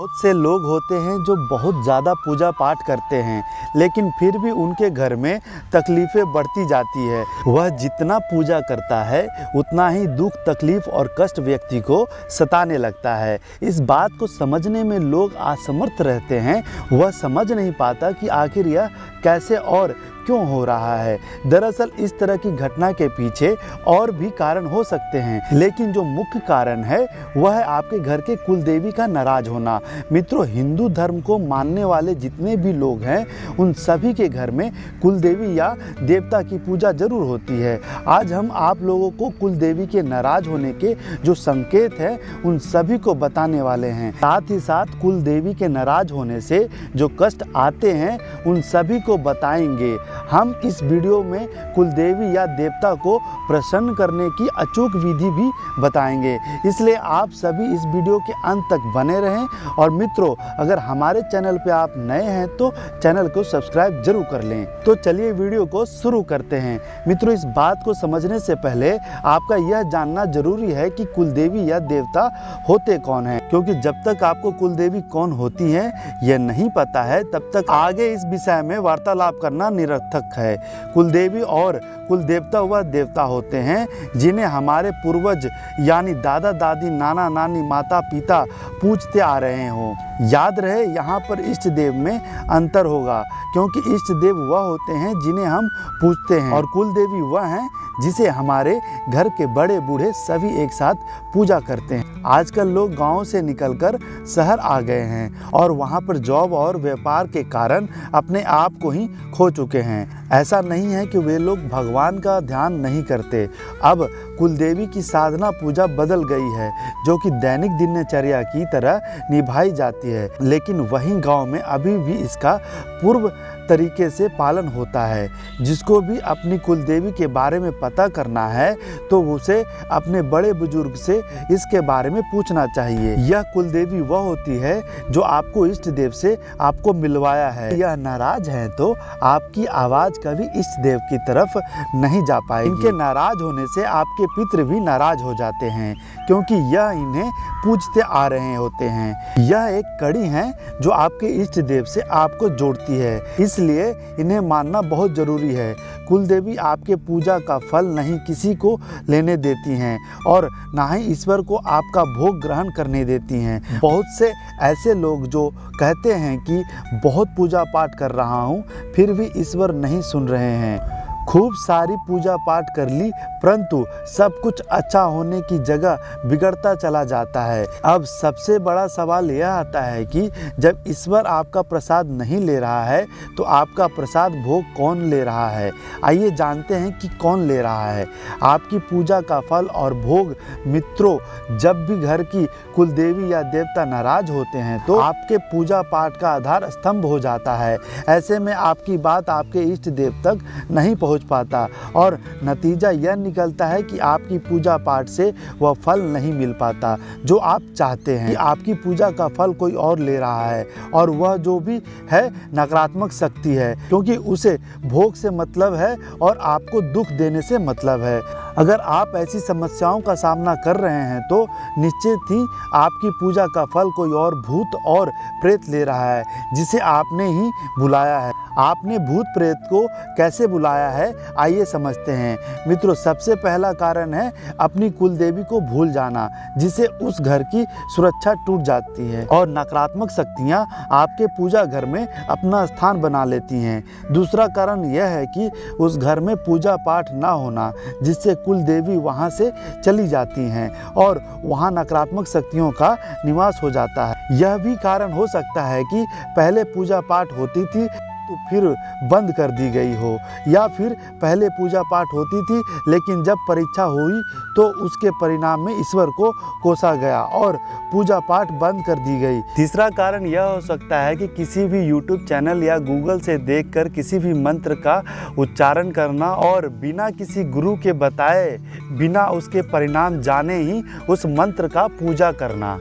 बहुत से लोग होते हैं जो बहुत ज़्यादा पूजा पाठ करते हैं, लेकिन फिर भी उनके घर में तकलीफ़ें बढ़ती जाती है। वह जितना पूजा करता है उतना ही दुख, तकलीफ़ और कष्ट व्यक्ति को सताने लगता है। इस बात को समझने में लोग असमर्थ रहते हैं। वह समझ नहीं पाता कि आखिर यह कैसे और क्यों हो रहा है। दरअसल इस तरह की घटना के पीछे और भी कारण हो सकते हैं, लेकिन जो मुख्य कारण है वह है आपके घर के कुल देवी का नाराज होना। मित्रों, हिंदू धर्म को मानने वाले जितने भी लोग हैं उन सभी के घर में कुल देवी या देवता की पूजा जरूर होती है। आज हम आप लोगों को कुल देवी के नाराज होने के जो संकेत हैं उन सभी को बताने वाले हैं। साथ ही साथ कुल देवी के नाराज होने से जो कष्ट आते हैं उन सभी को बताएंगे। हम इस वीडियो में कुल देवी या देवता को प्रसन्न करने की अचूक विधि भी बताएंगे, इसलिए आप सभी इस वीडियो के अंत तक बने रहें। और मित्रों, अगर हमारे चैनल पे आप नए हैं तो चैनल को सब्सक्राइब जरूर कर लें। तो चलिए वीडियो को शुरू करते हैं। मित्रों, इस बात को समझने से पहले आपका यह जानना जरूरी है कि कुल देवी या देवता होते कौन हैं, क्योंकि जब तक आपको कुल देवी कौन होती है यह नहीं पता है तब तक आगे इस विषय में वार्तालाप करना निरर्थक है। कुल देवी और कुल देवता वह देवता होते हैं जिन्हें हमारे पूर्वज यानी दादा दादी, नाना नानी, माता पिता पूजते आ रहे हों। याद रहे, यहाँ पर इष्ट देव में अंतर होगा, क्योंकि इष्ट देव वह होते हैं जिन्हें हम पूजते हैं और कुल देवी वह हैं जिसे हमारे घर के बड़े बूढ़े सभी एक साथ पूजा करते हैं। आजकल लोग गांव से निकलकर शहर आ गए हैं और वहां पर जॉब और व्यापार के कारण अपने आप को ही खो चुके हैं। ऐसा नहीं है कि वे लोग भगवान का ध्यान नहीं करते। अब कुल देवी की साधना पूजा बदल गई है, जो कि दैनिक दिनचर्या की तरह निभाई जाती है, लेकिन वहीं गांव में अभी भी इसका पूर्व तरीके से पालन होता है। जिसको भी अपनी कुल देवी के बारे में पता करना है तो उसे अपने बड़े बुजुर्ग से इसके बारे में पूछना चाहिए। यह कुल देवी वह होती है जो आपको इष्ट देव से आपको मिलवाया है। यह नाराज है तो आपकी आवाज कभी इष्ट देव की तरफ नहीं जा पाएगी। इनके नाराज होने से आपके पितृ भी नाराज हो जाते हैं, क्योंकि यह इन्हें पूजते आ रहे होते हैं। यह एक कड़ी है जो आपके इष्ट देव से आपको जोड़ती है, इसलिए इन्हें मानना बहुत जरूरी है। कुल देवी आपके पूजा का फल नहीं किसी को लेने देती हैं और ना ही ईश्वर को आपका भोग ग्रहण करने देती हैं। बहुत से ऐसे लोग जो कहते हैं कि बहुत पूजा पाठ कर रहा हूँ फिर भी ईश्वर नहीं सुन रहे हैं। खूब सारी पूजा पाठ कर ली परंतु सब कुछ अच्छा होने की जगह बिगड़ता चला जाता है। अब सबसे बड़ा सवाल यह आता है कि जब ईश्वर आपका प्रसाद नहीं ले रहा है तो आपका प्रसाद भोग कौन ले रहा है? आइए जानते हैं कि कौन ले रहा है आपकी पूजा का फल और भोग। मित्रों, जब भी घर की कुल देवी या देवता नाराज होते हैं तो आपके पूजा पाठ का आधार स्तंभ हो जाता है। ऐसे में आपकी बात आपके इष्ट देव तक नहीं पहुँच पाता और नतीजा यह निकलता है कि आपकी पूजा पाठ से वह फल नहीं मिल पाता जो आप चाहते हैं। कि आपकी पूजा का फल कोई और ले रहा है और वह जो भी है नकारात्मक शक्ति है, क्योंकि उसे भोग से मतलब है और आपको दुख देने से मतलब है। अगर आप ऐसी समस्याओं का सामना कर रहे हैं तो निश्चित ही आपकी पूजा का फल कोई और भूत और प्रेत ले रहा है जिसे आपने ही बुलाया है। आपने भूत प्रेत को कैसे बुलाया है आइए समझते हैं। मित्रों, सबसे पहला कारण है अपनी कुल देवी को भूल जाना, जिससे उस घर की सुरक्षा टूट जाती है और नकारात्मक शक्तियां आपके पूजा घर में अपना स्थान बना लेती हैं। दूसरा कारण यह है कि उस घर में पूजा पाठ ना होना, जिससे कुल देवी वहां से चली जाती हैं और वहां नकारात्मक शक्तियों का निवास हो जाता है। यह भी कारण हो सकता है कि पहले पूजा पाठ होती थी तो फिर बंद कर दी गई हो, या फिर पहले पूजा पाठ होती थी लेकिन जब परीक्षा हुई तो उसके परिणाम में ईश्वर को कोसा गया और पूजा पाठ बंद कर दी गई। तीसरा कारण यह हो सकता है कि किसी भी यूट्यूब चैनल या गूगल से देखकर किसी भी मंत्र का उच्चारण करना और बिना किसी गुरु के बताए, बिना उसके परिणाम जाने ही उस मंत्र का पूजा करना।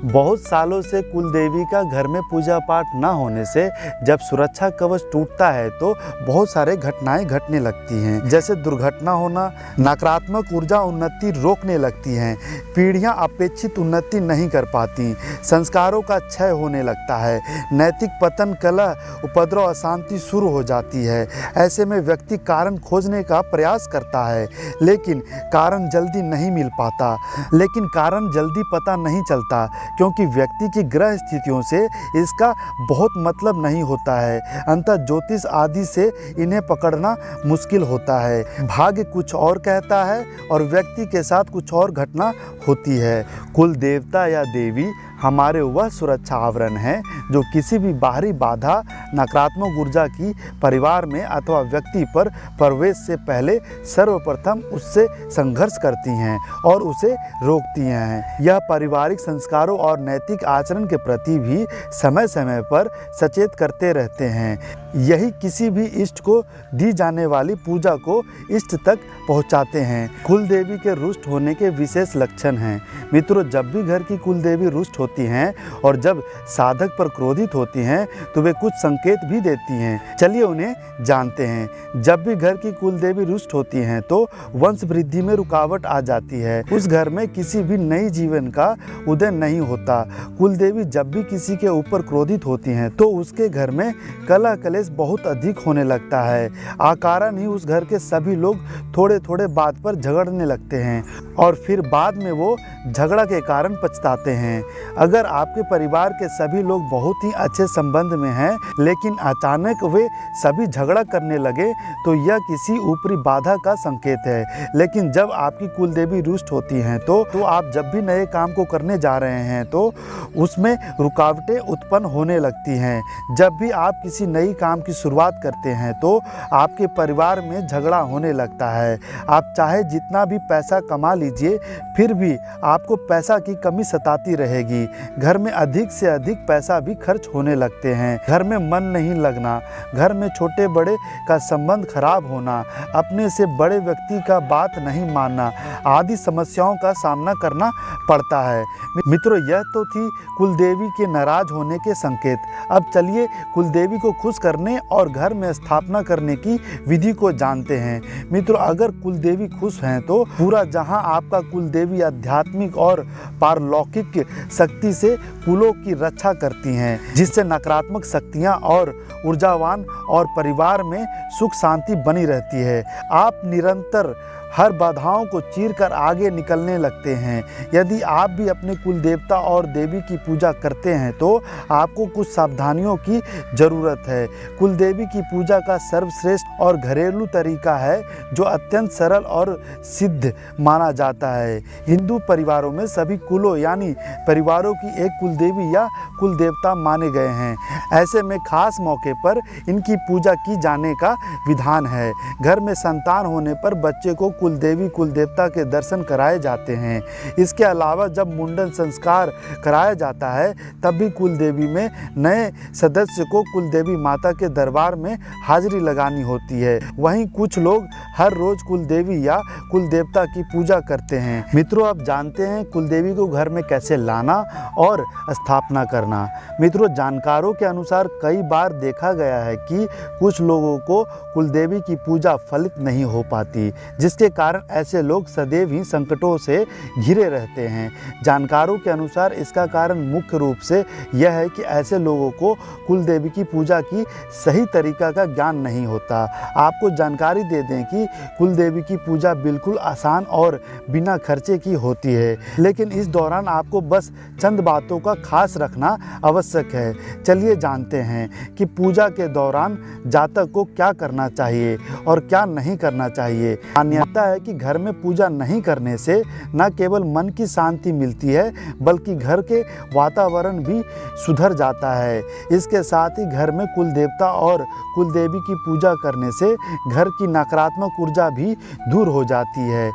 बहुत सालों से कुलदेवी का घर में पूजा पाठ न होने से जब सुरक्षा कवच टूटता है तो बहुत सारे घटनाएं घटने लगती हैं, जैसे दुर्घटना होना, नकारात्मक ऊर्जा उन्नति रोकने लगती हैं, पीढ़ियां अपेक्षित उन्नति नहीं कर पाती, संस्कारों का क्षय होने लगता है, नैतिक पतन, कलह, उपद्रव, अशांति शुरू हो जाती है। ऐसे में व्यक्ति कारण खोजने का प्रयास करता है, लेकिन कारण जल्दी नहीं मिल पाता, लेकिन कारण जल्दी पता नहीं चलता, क्योंकि व्यक्ति की ग्रह स्थितियों से इसका बहुत मतलब नहीं होता है। अंततः ज्योतिष आदि से इन्हें पकड़ना मुश्किल होता है। भाग्य कुछ और कहता है और व्यक्ति के साथ कुछ और घटना होती है। कुल देवता या देवी हमारे वह सुरक्षा आवरण हैं जो किसी भी बाहरी बाधा, नकारात्मक ऊर्जा की परिवार में अथवा व्यक्ति पर प्रवेश से पहले सर्वप्रथम उससे संघर्ष करती हैं और उसे रोकती हैं। यह पारिवारिक संस्कारों और नैतिक आचरण के प्रति भी समय समय पर सचेत करते रहते हैं। यही किसी भी इष्ट को दी जाने वाली पूजा को इष्ट तक पहुंचाते हैं। कुल देवी के रुष्ट होने के विशेष लक्षण हैं। मित्रों, जब भी घर की कुल देवी रुष्ट होती हैं और जब साधक पर क्रोधित होती हैं तो वे कुछ संकेत भी देती हैं। चलिए उन्हें जानते हैं। जब भी घर की कुल देवी रुष्ट होती हैं तो वंश वृद्धि में रुकावट आ जाती है। उस घर में किसी भी नई जीवन का उदय नहीं होता। कुल देवी जब भी किसी के ऊपर क्रोधित होती हैं तो उसके घर में कलह कलेश बहुत अधिक होने लगता है। आकारण ही उस घर के सभी लोग थोड़े थोड़े बात पर झगड़ने लगते हैं और फिर बाद में वो झगड़ा के कारण पछताते हैं। अगर आपके परिवार के सभी लोग बहुत ही अच्छे संबंध में हैं लेकिन अचानक वे सभी झगड़ा करने लगे तो यह किसी ऊपरी बाधा का संकेत है। लेकिन जब आपकी कुल देवी रुष्ट होती हैं तो आप जब भी नए काम को करने जा रहे हैं तो उसमें रुकावटें उत्पन्न होने लगती हैं। जब भी आप किसी नई काम की शुरुआत करते हैं तो आपके परिवार में झगड़ा होने लगता है। आप चाहे जितना भी पैसा कमा लीजिए फिर भी आपको पैसा की कमी सताती रहेगी। घर में अधिक से अधिक पैसा भी खर्च होने लगते हैं। घर में मन नहीं लगना, घर में छोटे बड़े का संबंध खराब होना, अपने से बड़े व्यक्ति का बात नहीं मानना आदि समस्याओं का सामना करना पड़ता है। मित्रों, यह तो थी कुलदेवी के नाराज होने के संकेत। अब चलिए कुलदेवी को खुश करने और घर में स्थापना करने की विधि को जानते हैं। मित्रों, अगर कुलदेवी खुश हैं तो पूरा जहां आपका कुलदेवी आध्यात्मिक और पारलौकिक शक्ति से कुलों की रक्षा करती हैं, जिससे नकारात्मक शक्तियां और ऊर्जावान और परिवार में सुख शांति बनी रहती है। आप निरंतर हर बाधाओं को चीर कर आगे निकलने लगते हैं। यदि आप भी अपने कुल देवता और देवी की पूजा करते हैं तो आपको कुछ सावधानियों की ज़रूरत है। कुल देवी की पूजा का सर्वश्रेष्ठ और घरेलू तरीका है जो अत्यंत सरल और सिद्ध माना जाता है। हिंदू परिवारों में सभी कुलों यानी परिवारों की एक कुल देवी या कुल देवता माने गए हैं। ऐसे में खास मौके पर इनकी पूजा की जाने का विधान है। घर में संतान होने पर बच्चे को कुल देवी कुल देवता के दर्शन कराए जाते हैं। इसके अलावा जब मुंडन संस्कार कराया जाता है तब भी कुल देवी में नए सदस्य को कुल देवी माता के दरबार में हाजिरी लगानी होती है। वहीं कुछ लोग हर रोज कुल देवी या कुल देवता की पूजा करते हैं। मित्रों, आप जानते हैं कुल देवी को घर में कैसे लाना और स्थापना करना। मित्रों, जानकारों के अनुसार कई बार देखा गया है कि कुछ लोगों को कुल देवी की पूजा फलित नहीं हो पाती, जिसके कारण ऐसे लोग सदैव ही संकटों से घिरे रहते हैं। जानकारों के अनुसार इसका कारण मुख्य रूप से यह है कि ऐसे लोगों को कुल देवी की पूजा की सही तरीका का ज्ञान नहीं होता। आपको जानकारी दे दें कि कुल देवी की पूजा बिल्कुल आसान और बिना खर्चे की होती है, लेकिन इस दौरान आपको बस चंद बातों का खास रखना आवश्यक है। चलिए जानते हैं कि पूजा के दौरान जातक को क्या करना चाहिए और क्या नहीं करना चाहिए। मान्यता है कि घर में पूजा नहीं करने से न केवल मन की शांति मिलती है बल्कि घर के वातावरण भी सुधर जाता है। इसके साथ ही घर में कुल देवता और कुल देवी की पूजा करने से घर की नकारात्मक ऊर्जा भी दूर हो जाती है।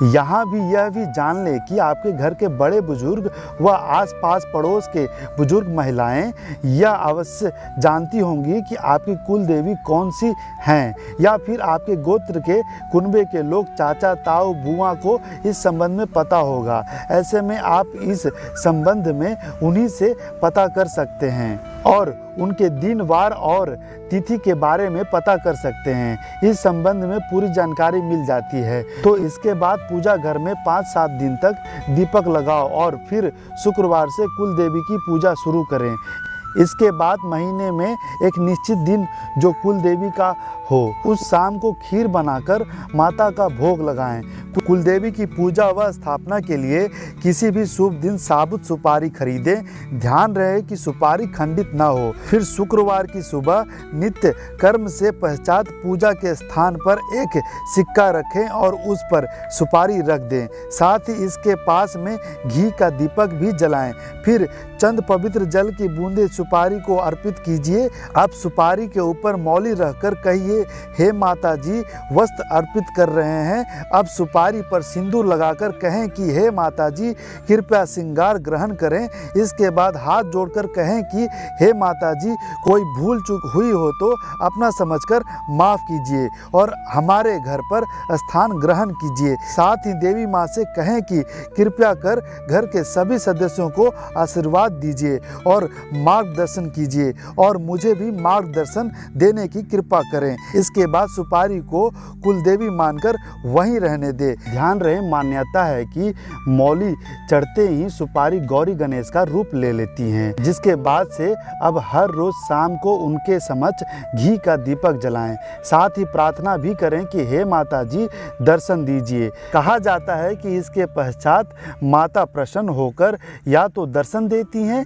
यहाँ भी यह भी जान लें कि आपके घर के बड़े बुजुर्ग व आसपास पड़ोस के बुजुर्ग महिलाएं यह अवश्य जानती होंगी कि आपकी कुल देवी कौन सी हैं, या फिर आपके गोत्र के कुनबे के लोग चाचा ताऊ बुआ को इस संबंध में पता होगा। ऐसे में आप इस संबंध में उन्हीं से पता कर सकते हैं और उनके दिन वार और तिथि के बारे में पता कर सकते हैं। इस संबंध में पूरी जानकारी मिल जाती है। तो इसके बाद पूजा घर में 5-7 दिन तक दीपक लगाओ और फिर शुक्रवार से कुल देवी की पूजा शुरू करें। इसके बाद महीने में एक निश्चित दिन जो कुल देवी का हो, उस शाम को खीर बनाकर माता का भोग लगाएं। कुल देवी की पूजा व स्थापना के लिए किसी भी शुभ दिन साबुत सुपारी खरीदें। ध्यान रहे कि सुपारी खंडित न हो। फिर शुक्रवार की सुबह नित्य कर्म से पश्चात पूजा के स्थान पर एक सिक्का रखें और उस पर सुपारी रख दें। साथ ही इसके पास में घी का दीपक भी जलाएं। फिर चंद पवित्र जल की बूंदें सुपारी को अर्पित कीजिए। अब सुपारी के ऊपर मौली रखकर कहिए, हे माता जी, वस्त्र अर्पित कर रहे हैं। अब सुपारी पर सिंदूर लगाकर कहें कि हे माता जी, कृपया श्रृंगार ग्रहण करें। इसके बाद हाथ जोड़कर कहें कि हे माता जी, कोई भूल चूक हुई हो तो अपना समझकर माफ कीजिए और हमारे घर पर स्थान ग्रहण कीजिए। साथ ही देवी माँ से कहें कि कृपया कर घर के सभी सदस्यों को आशीर्वाद दीजिए और मार्गदर्शन कीजिए और मुझे भी मार्गदर्शन देने की कृपा करें। इसके बाद सुपारी को कुलदेवी मानकर वहीं रहने दे। ध्यान रहे, मान्यता है कि मौली चढ़ते ही सुपारी गौरी गणेश का रूप ले लेती हैं, जिसके बाद से अब हर रोज शाम को उनके समक्ष घी का दीपक जलाएं। साथ ही प्रार्थना भी करें कि हे माता जी, दर्शन दीजिए। कहा जाता है कि इसके पश्चात माता प्रसन्न होकर या तो दर्शन देती हैं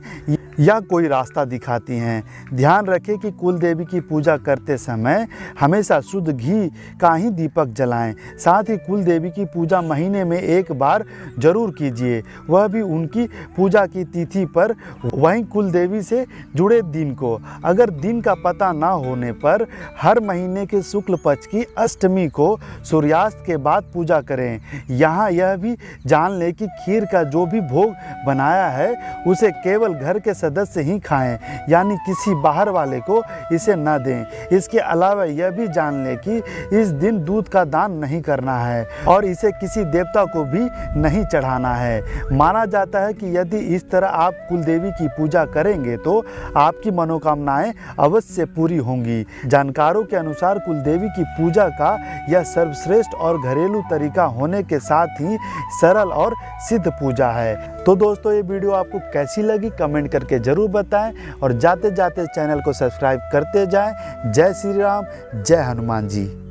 या कोई रास्ता दिखाती हैं। ध्यान रखें कि कुल देवी की पूजा करते समय हमेशा शुद्ध घी का ही दीपक जलाएं। साथ ही कुल देवी की पूजा महीने में एक बार जरूर कीजिए, वह भी उनकी पूजा की तिथि पर, वहीं कुल देवी से जुड़े दिन को। अगर दिन का पता ना होने पर हर महीने के शुक्ल पक्ष की अष्टमी को सूर्यास्त के बाद पूजा करें। यहाँ यह भी जान लें कि खीर का जो भी भोग बनाया है उसे केवल घर के सदस्य ही खाएं, यानी किसी बाहर वाले को इसे न दें। इसके अलावा यह भी जान लें कि इस दिन दूध का दान नहीं करना है और इसे किसी देवता को भी नहीं चढ़ाना है। माना जाता है कि यदि इस तरह आप कुलदेवी की पूजा करेंगे तो आपकी मनोकामनाएं अवश्य पूरी होंगी। जानकारों के अनुसार कुलदेवी की पूजा का यह सर्वश्रेष्ठ और घरेलू तरीका होने के साथ ही सरल और सिद्ध पूजा है। तो दोस्तों, ये वीडियो आपको कैसी लगी कमेंट करके जरूर बताएं और जाते जाते चैनल को सब्सक्राइब करते जाएं। जय श्री राम, जय हनुमान जी।